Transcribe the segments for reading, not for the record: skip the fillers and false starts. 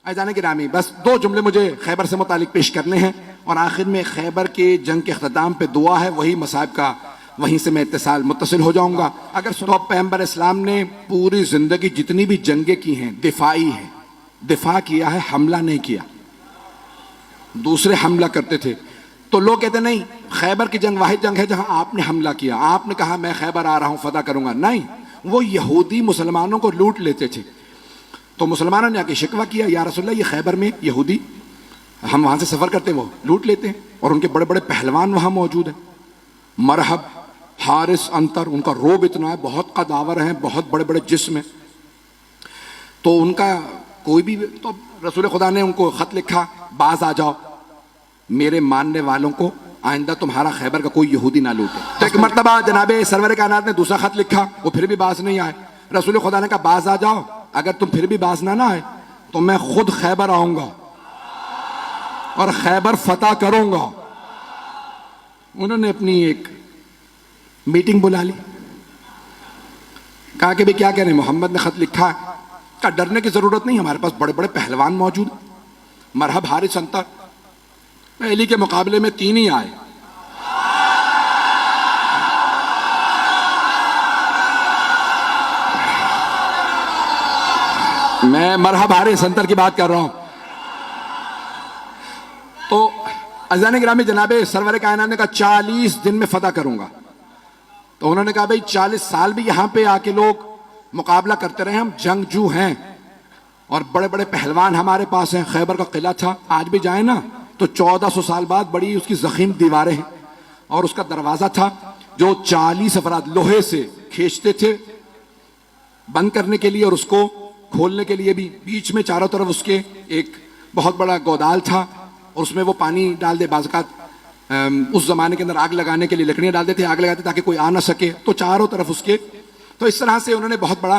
जाने की रामी, बस 2 जुमले मुझे खैबर से मुतालिक पेश करने हैं और आखिर में खैबर के जंग के अख्ताम पे दुआ है, वही मसाइब का, वहीं से मैं इत्तिसाल मुत्तसिल हो जाऊंगा। अगर तो पैगंबर इस्लाम ने पूरी जिंदगी जितनी भी जंगें की हैं दिफाई है, दिफा किया है, हमला नहीं किया। दूसरे हमला करते थे तो लोग कहते नहीं खैबर की जंग वाहिद जंग है जहां आपने हमला किया, आपने कहा मैं खैबर आ रहा हूं फतह करूंगा। नहीं, वो यहूदी मुसलमानों को लूट लेते थे। तो मुसलमानों ने आके शिकवा किया, या रसूलल्लाह ये खैबर में यहूदी, हम वहां से सफर करते हैं, वो लूट लेते हैं और उनके बड़े बड़े पहलवान वहां मौजूद हैं। मरहब, हारिस, अंतर, उनका रोब इतना है, बहुत कदावर हैं, बहुत बड़े बड़े जिस्म हैं। तो उनका कोई भी, तो रसूल खुदा ने उनको खत लिखा, बाज आ जाओ, मेरे मानने वालों को आइंदा तुम्हारा खैबर का कोई यहूदी ना लूटे। तो एक मर्तबा जनाबे सरवर कायनात ने दूसरा खत लिखा, वो फिर भी बाज नहीं आए। रसूल खुदा ने कहा बाज आ जाओ, अगर तुम फिर भी बाज ना आए तो मैं खुद खैबर आऊंगा और खैबर फतह करूंगा। उन्होंने अपनी एक मीटिंग बुला ली, कहा कि भाई क्या कह रहे हैं, मोहम्मद ने खत लिखा है। का डरने की जरूरत नहीं, हमारे पास बड़े बड़े पहलवान मौजूद, मरहब, हारिस, अंतर, पहली के मुकाबले में 3 ही आए। मैं मरहब, हारिस, अंतर की बात कर रहा हूं। तो अज़ान गिरामी जनाबे सरवर कायनात ने कहा 40 दिन में फतह करूंगा। तो उन्होंने कहा भाई 40 साल भी यहां पे आके लोग मुकाबला करते रहे, हम जंगजू हैं और बड़े बड़े पहलवान हमारे पास हैं। खैबर का किला था, आज भी जाए ना तो 1400 साल बाद बड़ी उसकी जखीम दीवारें हैं और उसका दरवाजा था जो 40 अफराद लोहे से खींचते थे बंद करने के लिए और उसको खोलने के लिए भी। बीच में चारों तरफ उसके एक बहुत बड़ा गोदाल था और उसमें वो पानी डाल दे, बाज़ात उस जमाने के अंदर आग लगाने के लिए लकड़ियां डाल देते, आग लगाते ताकि कोई आ ना सके, तो चारों तरफ उसके। तो इस तरह से उन्होंने बहुत बड़ा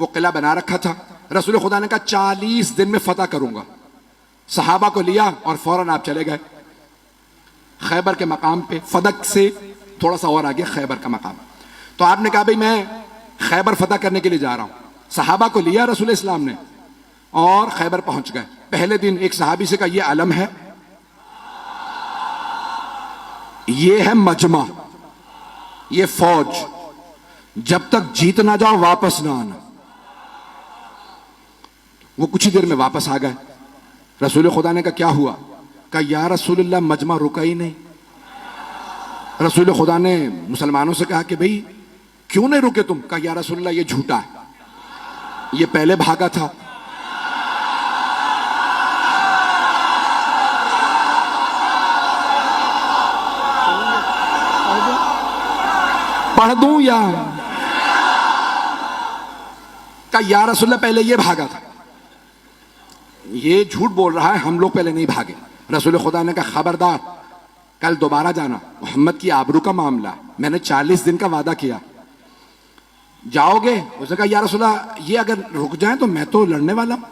वो किला बना रखा था। रसूल खुदा ने कहा 40 दिन में फतह करूंगा। सहाबा को लिया और फौरन आप चले गए खैबर के मकाम पे। फदक से थोड़ा सा और आगे खैबर का मकाम। तो आपने कहा भाई मैं खैबर फतह करने के लिए जा रहा हूं। सहाबा को लिया रसूल इस्लाम ने और खैबर पहुंच गए। पहले दिन एक सहाबी से कहा ये अलम है, ये है मजमा, ये फौज, जब तक जीत ना जाओ वापस ना आना। वो कुछ ही देर में वापस आ गए। रसूल खुदा ने कहा क्या हुआ? कहा या रसूलल्लाह मजमा रुका ही नहीं। रसूल खुदा ने मुसलमानों से कहा कि भाई क्यों नहीं रुके तुम? कहा या रसूलल्लाह ये झूठा है, ये पहले भागा था। पढ़ दूं या? कहा या रसूलल्लाह पहले ये भागा था, ये झूठ बोल रहा है, हम लोग पहले नहीं भागे। रसूल खुदा ने कहा खबरदार, कल दोबारा जाना, मोहम्मद की आबरू का मामला, मैंने 40 दिन का वादा किया, जाओगे? उसने कहा या रसूलल्लाह ये अगर रुक जाए तो मैं तो लड़ने वाला हूं।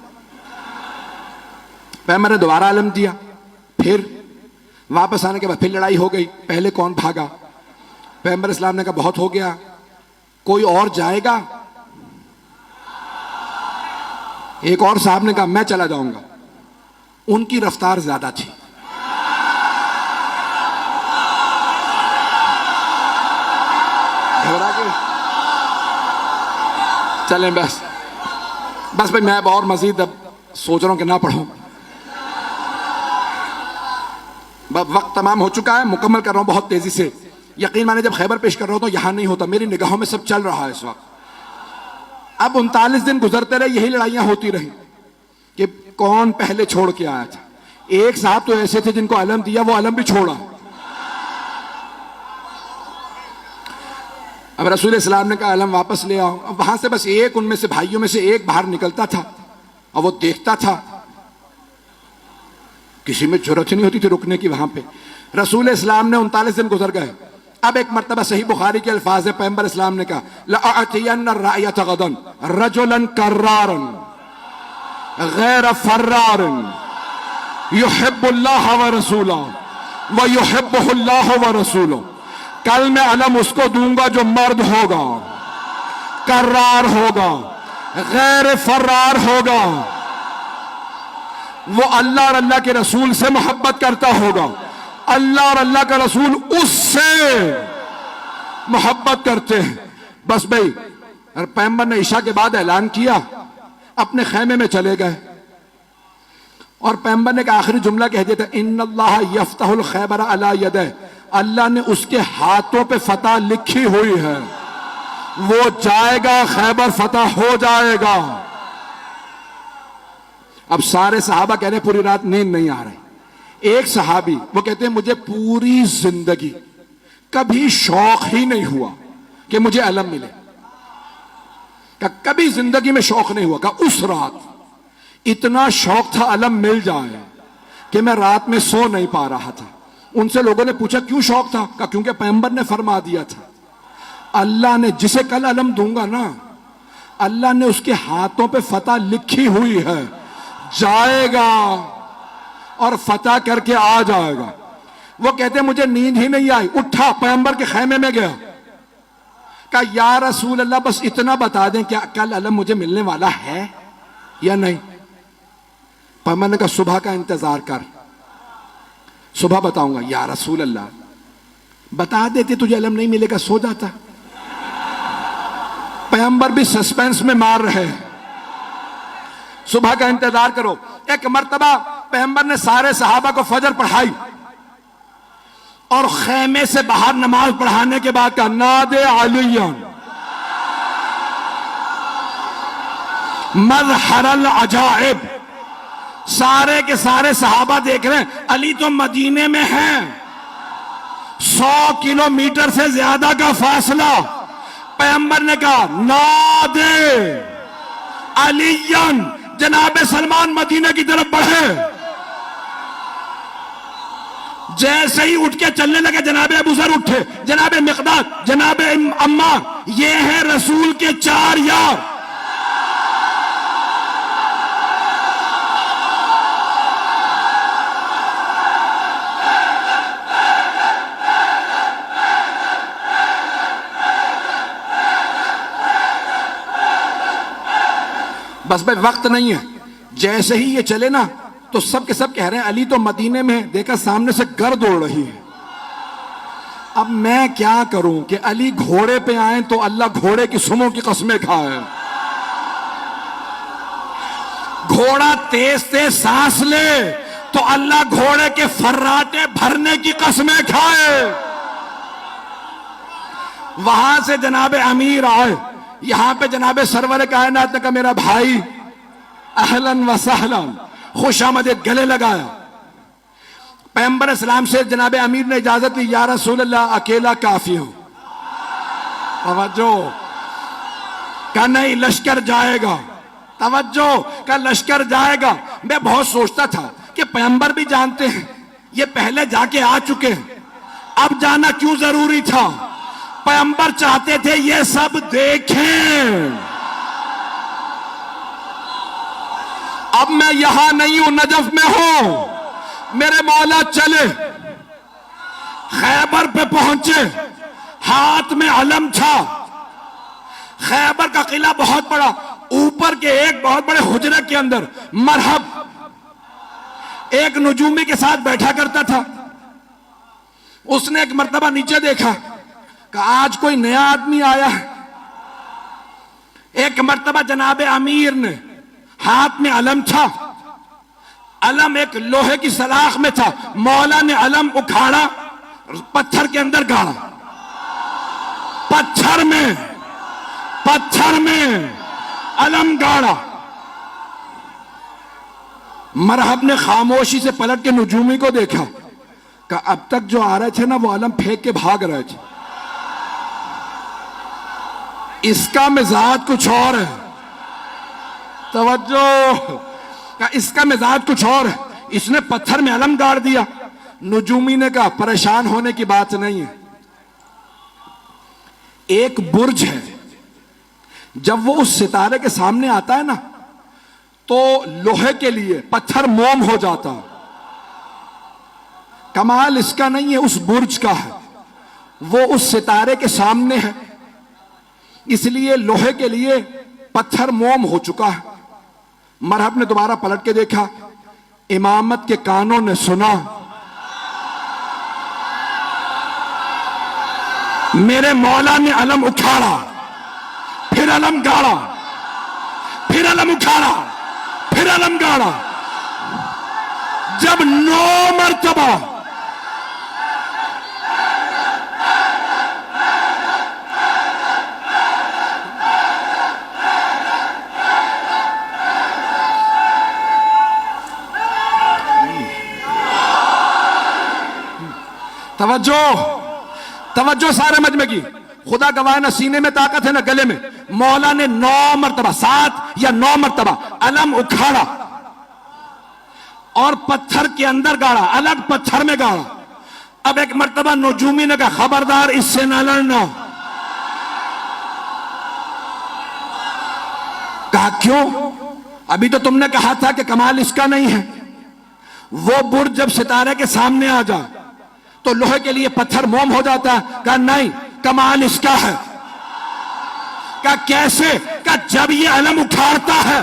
पैगंबर ने दोबारा आलम दिया, फिर वापस आने के बाद फिर लड़ाई हो गई। पहले कौन भागा? पैगंबर इस्लाम ने कहा बहुत हो गया, कोई और जाएगा? एक और साहब ने कहा मैं चला जाऊंगा। उनकी रफ्तार ज्यादा थी। घबरा के चलें बस भाई, मैं और मजीद अब सोच रहा हूं कि ना पढ़ूं। वक्त तमाम हो चुका है, मुकम्मल कर रहा हूं बहुत तेजी से। यकीन माने जब खैबर पेश कर रहा हूं तो यहां नहीं होता, मेरी निगाहों में सब चल रहा है इस वक्त। अब 39 दिन गुजरते रहे, यही लड़ाइयां होती रही कि कौन पहले छोड़ के आया था। एक साहब तो ऐसे थे जिनको अलम दिया, वो अलम भी छोड़ा। अब रसूल इस्लाम ने कहा अलम वापस ले आओ। अब वहां से बस एक, उनमें से भाइयों में से एक बाहर निकलता था और वो देखता था, किसी में जरूरत नहीं होती थी रुकने की वहां पे। रसूल इस्लाम ने 39 दिन गुजर गए। अब एक मर्तबा सही बुखारी के अल्फाज है, पैगंबर इस्लाम ने कहा लअतियन्ना रायत गदन रजुलन कर्रारन गैर फर्रारन युहिब्बुल्लाह व रसूलहु व युहिब्बुहुल्लाह व रसूलुहु। कल मैं अलम उसको दूंगा जो मर्द होगा, कर्रार होगा, गैर फर्रार होगा, वो अल्लाह और अल्लाह के रसूल से मोहब्बत करता होगा, अल्लाह और अल्लाह का रसूल उससे मोहब्बत करते हैं। बस भाई, पैगंबर ने ईशा के बाद ऐलान किया, अपने खैमे में चले गए और पैगंबर ने का आखिरी जुमला कह दिया था, इन्नल्लाह यफ्तहुल खैबर अला यदह, अल्लाह ने उसके हाथों पे फतह लिखी हुई है, वो जाएगा, खैबर फतह हो जाएगा। अब सारे सहाबा कह रहे पूरी रात नींद नहीं आ रही। एक सहाबी वो कहते हैं मुझे पूरी जिंदगी कभी शौक ही नहीं हुआ कि मुझे अलम मिले, कभी जिंदगी में शौक नहीं हुआ। का उस रात इतना शौक था अलम मिल जाए कि मैं रात में सो नहीं पा रहा था। उनसे लोगों ने पूछा क्यों शौक था? का क्योंकि पैगंबर ने फरमा दिया था, अल्लाह ने जिसे कल अलम दूंगा ना, अल्लाह ने उसके हाथों पे फतह लिखी हुई है, जाएगा और फतह करके आ जाएगा। वो कहते मुझे नींद ही नहीं आई, उठा पैगंबर के खैमे में गया, कहा या रसूल अल्लाह बस इतना बता दें क्या कल अलम मुझे मिलने वाला है या नहीं? पैगंबर ने कहा सुबह का इंतजार कर, सुबह बताऊंगा। या रसूल अल्लाह बता देते तुझे अलम नहीं मिलेगा, सो जाता। पैगंबर भी सस्पेंस में मार रहे हैं, सुबह का इंतजार करो। एक मर्तबा पैगंबर ने सारे सहाबा को फजर पढ़ाई और खैमे से बाहर नमाज पढ़ाने के बाद कहा नादे अलियन मज़हरल अजाइब। सारे के सारे सहाबा देख रहे हैं, अली तो मदीने में है, 100 किलोमीटर से ज्यादा का फासला। पैगंबर ने कहा नादे अलियन, जनाबे सलमान मदीने की तरफ बढ़े। जैसे ही उठ के चलने लगे जनाबे अबू ज़र उठे, जनाबे मिक़दाद, जनाबे अम्मार, ये हैं रसूल के 4 यार। बस भाई वक्त नहीं है, जैसे ही ये चले ना तो सब के सब कह रहे हैं अली तो मदीने में, देखा सामने से गर्द उड़ रही है। अब मैं क्या करूं कि अली घोड़े पे आए तो अल्लाह घोड़े की सुमों की कसमें खाए, घोड़ा तेज तेज सांस ले तो अल्लाह घोड़े के फर्राटे भरने की कसमें खाए। वहां से जनाबे अमीर आए, यहां पे जनाबे सरवर कायनात ने कहा मेरा भाई अहलन व सहलन, खुशामदीद, गले लगाया। पैगंबर इस्लाम से जनाबे अमीर ने इजाजत ली, या रसूल अल्लाह अकेला काफी हूं। तवज्जो, कहा नहीं लश्कर जाएगा, तवज्जो, कहा लश्कर जाएगा। मैं बहुत सोचता था कि पैगंबर भी जानते हैं ये पहले जाके आ चुके हैं, अब जाना क्यों जरूरी था? पैगंबर चाहते थे ये सब देखें। अब मैं यहां नहीं हूं, नजफ में हूं, मेरे मौला चले, खैबर पे पहुंचे, हाथ में अलम था। खैबर का किला बहुत बड़ा, ऊपर के एक बहुत बड़े हुजरे के अंदर मरहब एक नजूमी के साथ बैठा करता था। उसने एक मर्तबा नीचे देखा कि आज कोई नया आदमी आया है। एक मर्तबा जनाबे अमीर ने, हाथ में अलम था, अलम एक लोहे की सलाख में था, मौला ने अलम उखाड़ा, पत्थर के अंदर गाड़ा, पत्थर में अलम गाड़ा। मरहब ने खामोशी से पलट के नजूमी को देखा कि अब तक जो आ रहे थे ना वो अलम फेंक के भाग रहे थे, इसका मिजाज कुछ और है। तवज्जो, इसका मिजाज कुछ और है, इसने पत्थर में अलम गाड़ दिया। नजूमी ने कहा परेशान होने की बात नहीं है, एक बुर्ज है, जब वो उस सितारे के सामने आता है ना तो लोहे के लिए पत्थर मोम हो जाता। कमाल इसका नहीं है, उस बुर्ज का है, वो उस सितारे के सामने है, इसलिए लोहे के लिए पत्थर मोम हो चुका है। मरहब ने दोबारा पलट के देखा, इमामत के कानों ने सुना, मेरे मौला ने अलम उखाड़ा, फिर अलम गाड़ा, फिर अलम उखाड़ा, फिर अलम गाड़ा। जब 9 मरतबा तवज्जो तवज्जो सारे मजमे की, खुदा गवाह ना सीने में ताकत है ना गले में। मौला ने 9 मरतबा, 7 या 9 मरतबा अलम उखाड़ा और पत्थर के अंदर गाड़ा, अलग पत्थर में गाड़ा। अब एक मरतबा नजूमी ने कहा खबरदार इससे ना लड़ना। कहा क्यों? अभी तो तुमने कहा था कि कमाल इसका नहीं है। वो बुर्ज जब सितारे के सामने आ जाए तो लोहे के लिए पत्थर मोम हो जाता है। कहा नहीं, कमाल इसका है। कहा कैसे? कहा जब ये अलम उखाड़ता है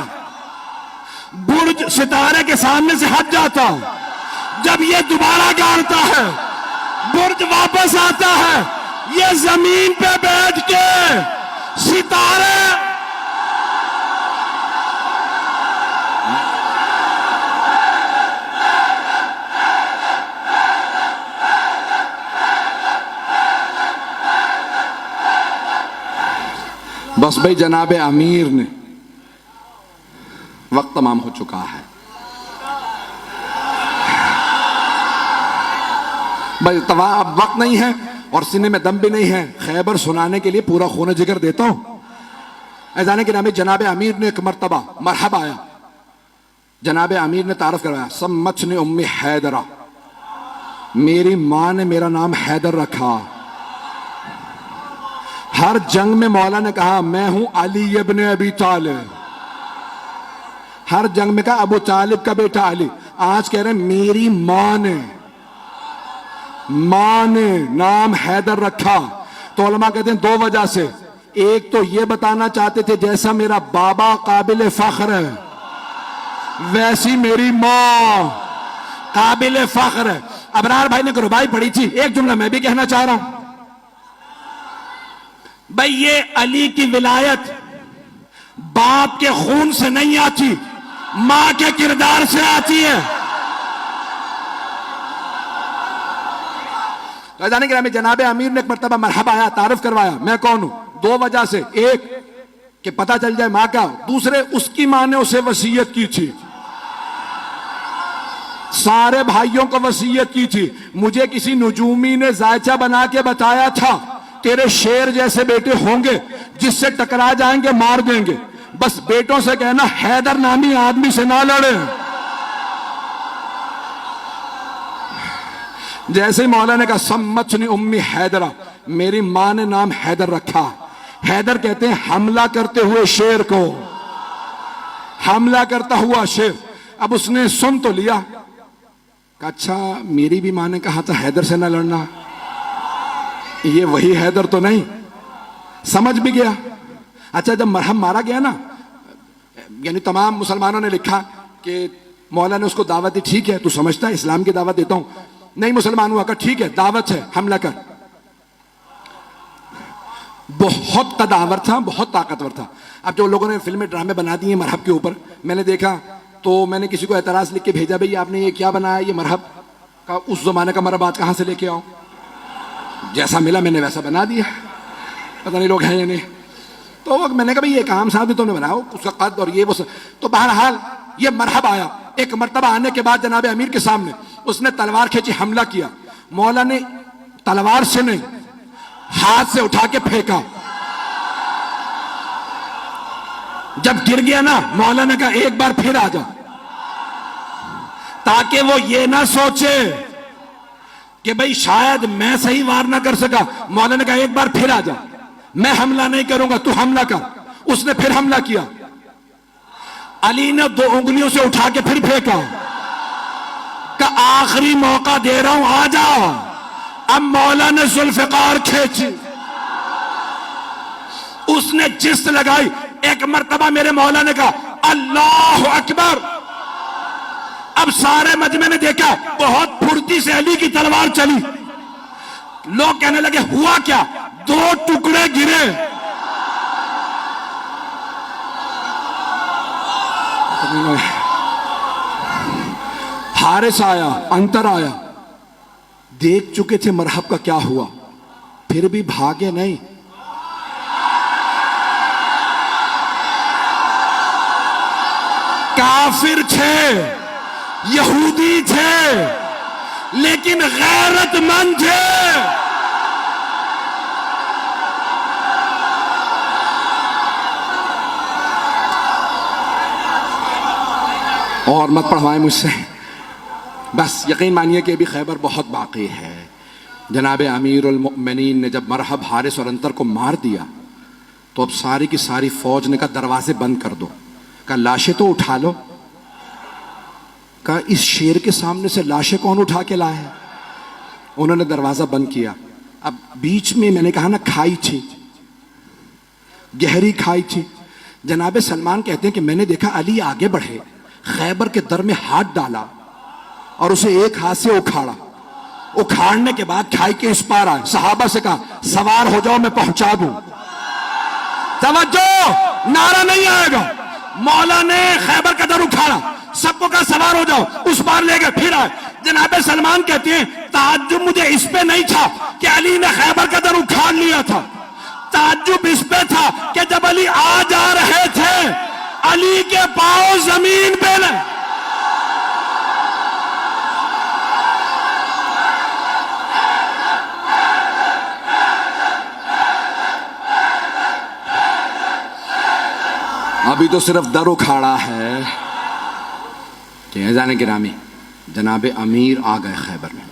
बुर्ज सितारे के सामने से हट जाता है, जब ये दोबारा गाड़ता है बुर्ज वापस आता है, ये जमीन पे बैठ के सितारे बस भाई जनाब अमीर ने, वक्त तमाम हो चुका है भाई, तवा अब वक्त नहीं है और सीने में दम भी नहीं है। खैबर सुनाने के लिए पूरा खून जिगर देता हूं। ऐजाने के नामे जनाब अमीर ने एक मरतबा मरहब आया, जनाब अमीर ने तारफ करवाया, सम्मच ने उम्मी हैदरा, मेरी मां ने मेरा नाम हैदर रखा। हर जंग में मौला ने कहा मैं हूं अली इब्न अबी तालिब, हर जंग में कहा अबू तालिब का बेटा अली। आज कह रहे हैं मेरी मां ने नाम हैदर रखा। तो उलमा कहते हैं 2 वजह से। एक तो ये बताना चाहते थे जैसा मेरा बाबा काबिल फख्र है वैसी मेरी मां काबिल फख्र है। अबरार भाई ने रुबाई पढ़ी थी, एक जुमला मैं भी कहना चाह रहा हूं भाई। ये अली की विलायत बाप के खून से नहीं आती, मां के किरदार से आती है। जाने के जनाब अमीर ने एक मरतबा मरहबा आया, तारुफ करवाया, मैं कौन हूं। 2 वजह से, एक कि पता चल जाए मां का, दूसरे उसकी मां ने उसे वसीयत की थी, सारे भाइयों को वसीयत की थी। मुझे किसी नुजूमी ने जायचा बना के बताया था तेरे शेर जैसे बेटे होंगे, जिससे टकरा जाएंगे मार देंगे। बस बेटों से कहना हैदर नामी आदमी से ना लड़े। जैसे ही मौला ने कहा सम्मचनी उम्मी हैदरा, मेरी मां ने नाम हैदर रखा। हैदर कहते हैं हमला करते हुए शेर को, हमला करता हुआ शेर। अब उसने सुन तो लिया, कहा अच्छा मेरी भी मां ने कहा था हैदर से ना लड़ना, ये वही हैदर तो नहीं। समझ भी गया। अच्छा जब मरहम मारा गया ना, यानी तमाम मुसलमानों ने लिखा कि मौला ने उसको दावत दी, ठीक है तू समझता है इस्लाम की दावत देता हूं। नहीं मुसलमान हुआ, कहा ठीक है दावत है, हमला कर। बहुत कदावर था, बहुत ताकतवर था। अब जो लोगों ने फिल्में ड्रामे बना दिए मरहब के ऊपर, मैंने देखा तो मैंने किसी को एतराज लिख के भेजा, भाई आपने ये क्या बनाया, ये मरहब का उस जमाने का मरहब आज कहां से लेके आओ। जैसा मिला मैंने वैसा बना दिया, पता नहीं लोग हैं या नहीं। तो मैंने कहा भाई ये काम साहब तुमने बनाया, उसका कद और ये वो तो बहरहाल ये मरहब आया। एक मरतबा आने के बाद जनाब अमीर के सामने उसने तलवार खींची, हमला किया। मौला ने तलवार से नहीं हाथ से उठा के फेंका। जब गिर गया ना, मौला ने कहा एक बार फिर आ जा, ताकि वो ये ना सोचे कि भाई शायद मैं सही वार ना कर सका। मौला ने कहा एक बार फिर आ जा, मैं हमला नहीं करूंगा, तू हमला कर। उसने फिर हमला किया। अली ने 2 उंगलियों से उठा के फिर फेंका, का आखिरी मौका दे रहा हूं आ जाओ। अब मौला ने जुल्फकार खींची, उसने जिस्त लगाई। एक मर्तबा मेरे मौला ने कहा अल्लाह अकबर। अब सारे मजमे ने देखा बहुत फुर्ती से अली की तलवार चली। लोग कहने लगे हुआ क्या? 2 टुकड़े गिरे। हारिस आया, अंतर आया, देख चुके थे मरहब का क्या हुआ, फिर भी भागे नहीं। काफिर थे, यहूदी थे, लेकिन गैरतमंद थे। और मत पढ़वाएं मुझसे, बस यकीन मानिए कि अभी खैबर बहुत बाकी है। जनाब अमीरुल मोमिनीन ने जब मरहब, हारिस और अंतर को मार दिया तो अब सारी की सारी फौज ने कहा दरवाजे बंद कर दो। कहा लाशें तो उठा लो। कहा इस शेर के सामने से लाशें कौन उठा के लाए हैं? उन्होंने दरवाजा बंद किया। अब बीच में मैंने कहा ना खाई थी, गहरी खाई थी। जनाब सलमान कहते हैं कि मैंने देखा अली आगे बढ़े, खैबर के दर में हाथ डाला और उसे एक हाथ से उखाड़ा। उखाड़ने के बाद खाई के इस पार आए, सहाबा से कहा सवार हो जाओ मैं पहुंचा दूं। तवज्जो, नारा नहीं आएगा। मौला ने खैबर का दर उखाड़ा, सबको कहा सवार हो जाओ, उस पार ले गए, फिर आए। जनाब सलमान कहते हैं ताज्जुब मुझे इस पे नहीं था कि अली ने खैबर का दर उखाड़ लिया था, ताज्जुब इस पे था कि जब अली आ जा रहे थे अली के पांव जमीन पे न। अभी तो सिर्फ दर उखाड़ा है कि जाने गिरामी जनाब अमीर आ गए खैबर में।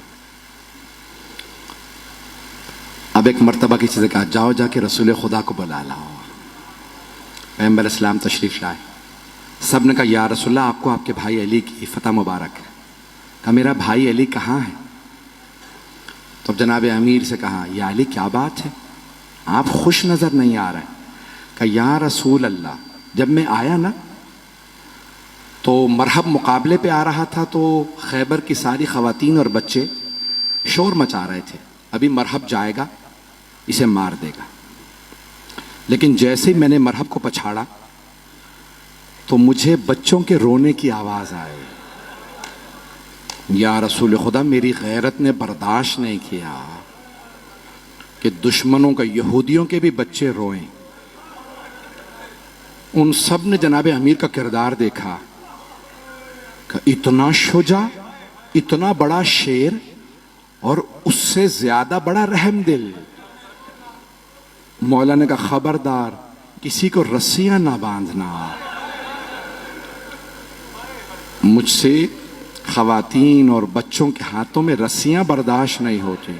अब एक मर्तबा किसी से कहा जाओ जाके रसूल खुदा को बुला लाओ। पैगंबर इस्लाम तशरीफ लाए, सब ने कहा या रसूलल्लाह आपको आपके भाई अली की फतह मुबारक है। कहा मेरा भाई अली कहाँ है? तो जनाब अमीर से कहा या अली क्या बात है, आप खुश नजर नहीं आ रहे। कहा या रसूल अल्लाह जब मैं आया ना तो मरहब मुकाबले पे आ रहा था तो खैबर की सारी खवातीन और बच्चे शोर मचा रहे थे, अभी मरहब जाएगा इसे मार देगा। लेकिन जैसे ही मैंने मरहब को पछाड़ा तो मुझे बच्चों के रोने की आवाज आई। या रसूल खुदा मेरी गैरत ने बर्दाश्त नहीं किया कि दुश्मनों का, यहूदियों के भी बच्चे रोएं। उन सब ने जनाब अमीर का किरदार देखा, इतना शुजा, इतना बड़ा शेर और उससे ज्यादा बड़ा रहमदिल। मौला ने कहा खबरदार किसी को रस्सियां ना बांधना, मुझसे खवातीन और बच्चों के हाथों में रस्सियां बर्दाश्त नहीं होती।